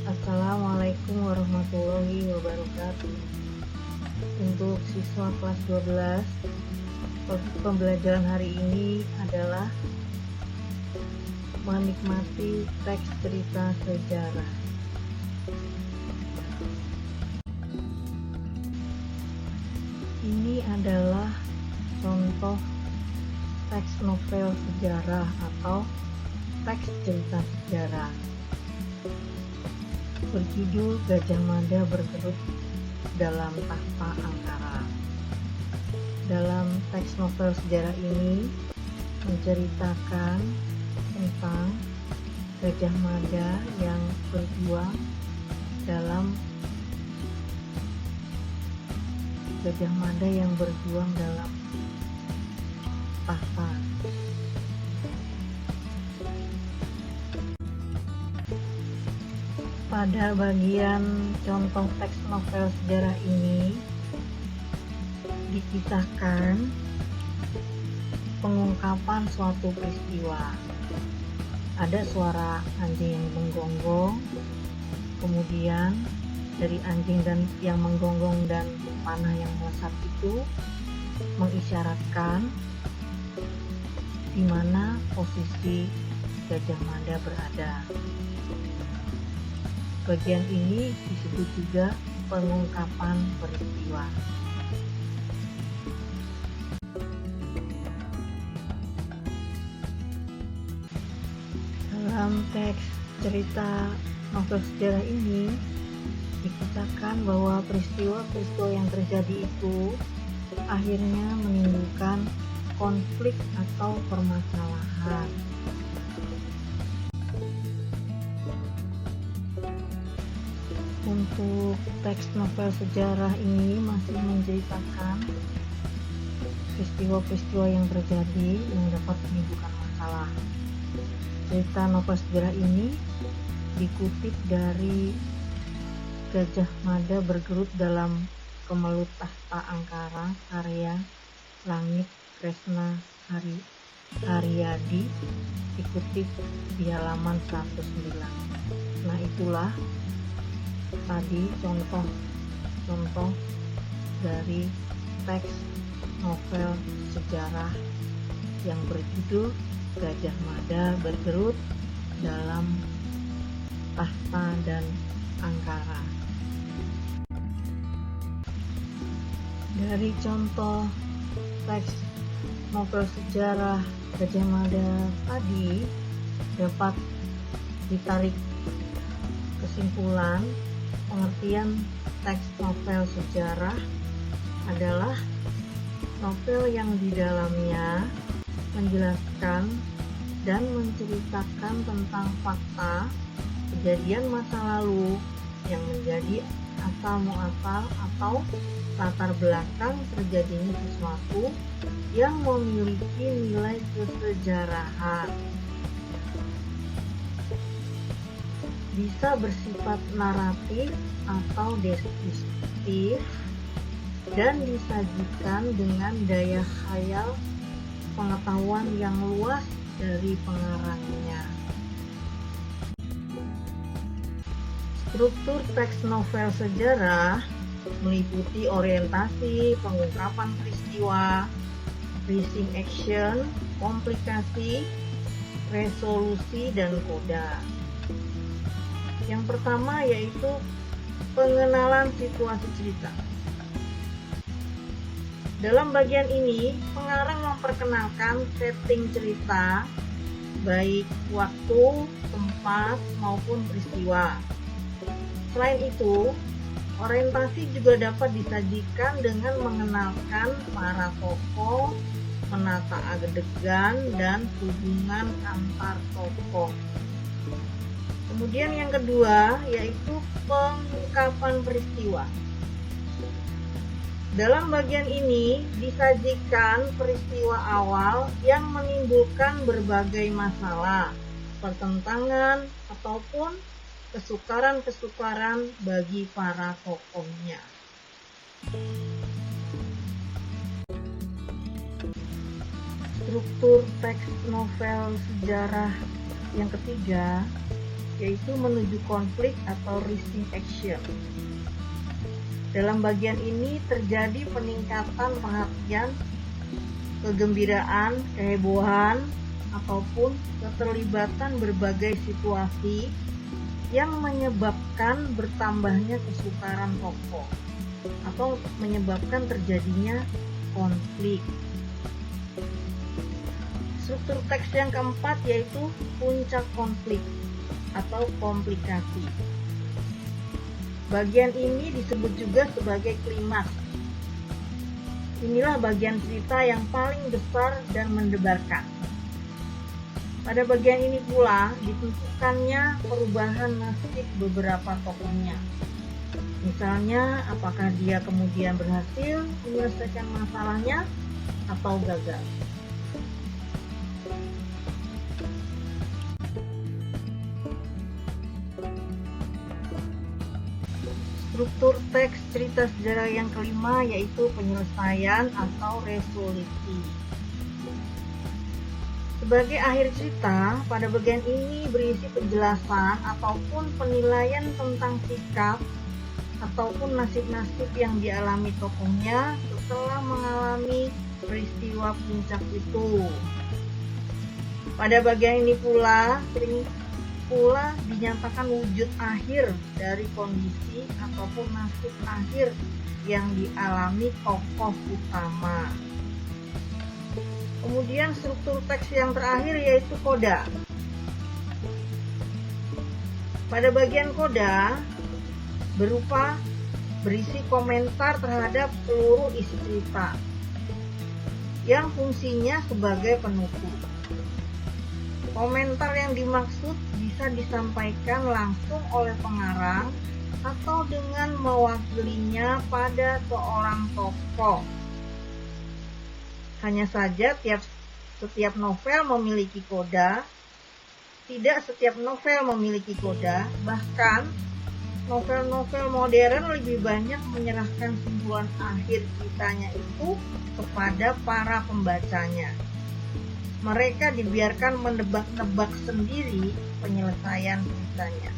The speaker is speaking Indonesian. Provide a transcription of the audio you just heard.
Assalamualaikum warahmatullahi wabarakatuh. Untuk siswa kelas 12, topik pembelajaran hari ini adalah menikmati teks cerita sejarah. Ini adalah contoh teks novel sejarah atau teks cerita sejarah. Berjudul Gajah Mada Bergerut dalam Tahta Angkara. Dalam teks novel sejarah ini menceritakan tentang Gajah Mada yang berjuang dalam tahta. Pada bagian contoh teks novel sejarah ini dikisahkan pengungkapan suatu peristiwa. Ada suara anjing yang menggonggong, kemudian dari anjing yang menggonggong dan panah yang melesat itu mengisyaratkan di mana posisi Gajah Mada berada. Bagian ini disebut juga pengungkapan peristiwa. Dalam teks cerita novel sejarah ini dikisahkan bahwa peristiwa-peristiwa yang terjadi itu akhirnya menimbulkan konflik atau permasalahan. Untuk teks novel sejarah ini masih menceritakan peristiwa-peristiwa yang terjadi yang dapat menimbulkan masalah. Cerita novel sejarah ini dikutip dari Gajah Mada Bergerut dalam Kemelut Tahta Angkara karya Langit Kresna Haryadi, dikutip di halaman 109. Nah, itulah tadi contoh dari teks novel sejarah yang berjudul Gajah Mada Bergerut dalam Tahta dan Angkara. Dari contoh teks novel sejarah Gajah Mada tadi dapat ditarik kesimpulan pengertian teks novel sejarah adalah novel yang di dalamnya menjelaskan dan menceritakan tentang fakta kejadian masa lalu yang menjadi asal muasal atau latar belakang terjadinya sesuatu yang memiliki nilai kesejarahan. Bisa bersifat naratif atau deskriptif dan disajikan dengan daya khayal pengetahuan yang luas dari pengarangnya. Struktur teks novel sejarah meliputi orientasi, pengungkapan peristiwa, rising action, komplikasi, resolusi, dan koda. Yang pertama yaitu pengenalan situasi cerita. Dalam bagian ini, pengarang memperkenalkan setting cerita, baik waktu, tempat, maupun peristiwa. Selain itu, orientasi juga dapat disajikan dengan mengenalkan para tokoh, menata adegan, dan hubungan antar tokoh. Kemudian yang kedua yaitu pengungkapan peristiwa. Dalam bagian ini disajikan peristiwa awal yang menimbulkan berbagai masalah, pertentangan, ataupun kesukaran-kesukaran bagi para tokohnya. Struktur teks novel sejarah yang ketiga yaitu menuju konflik atau rising action. Dalam bagian ini terjadi peningkatan perhatian, kegembiraan, kehebohan, ataupun keterlibatan berbagai situasi yang menyebabkan bertambahnya kesukaran tokoh atau menyebabkan terjadinya konflik. Struktur teks yang keempat yaitu puncak konflik atau komplikasi. Bagian ini disebut juga sebagai klimaks. Inilah bagian cerita yang paling besar dan mendebarkan. Pada bagian ini pula ditentukannya perubahan nasib beberapa tokohnya. Misalnya, apakah dia kemudian berhasil menyelesaikan masalahnya atau gagal. Struktur teks cerita sejarah yang kelima yaitu penyelesaian atau resolusi. Sebagai akhir cerita, pada bagian ini berisi penjelasan ataupun penilaian tentang sikap ataupun nasib-nasib yang dialami tokohnya setelah mengalami peristiwa puncak itu. Pada bagian ini pula dinyatakan wujud akhir dari kondisi ataupun nasib akhir yang dialami tokoh utama. Kemudian struktur teks yang terakhir yaitu koda. Pada bagian koda berisi komentar terhadap seluruh isi cerita yang fungsinya sebagai penutup. Komentar yang dimaksud bisa disampaikan langsung oleh pengarang atau dengan mewakilinya pada seorang tokoh. Hanya saja setiap novel memiliki koda. Tidak setiap novel memiliki koda. Bahkan novel-novel modern lebih banyak menyerahkan simpulan akhir ceritanya itu kepada para pembacanya. Mereka dibiarkan menebak-nebak sendiri penyelesaian ceritanya.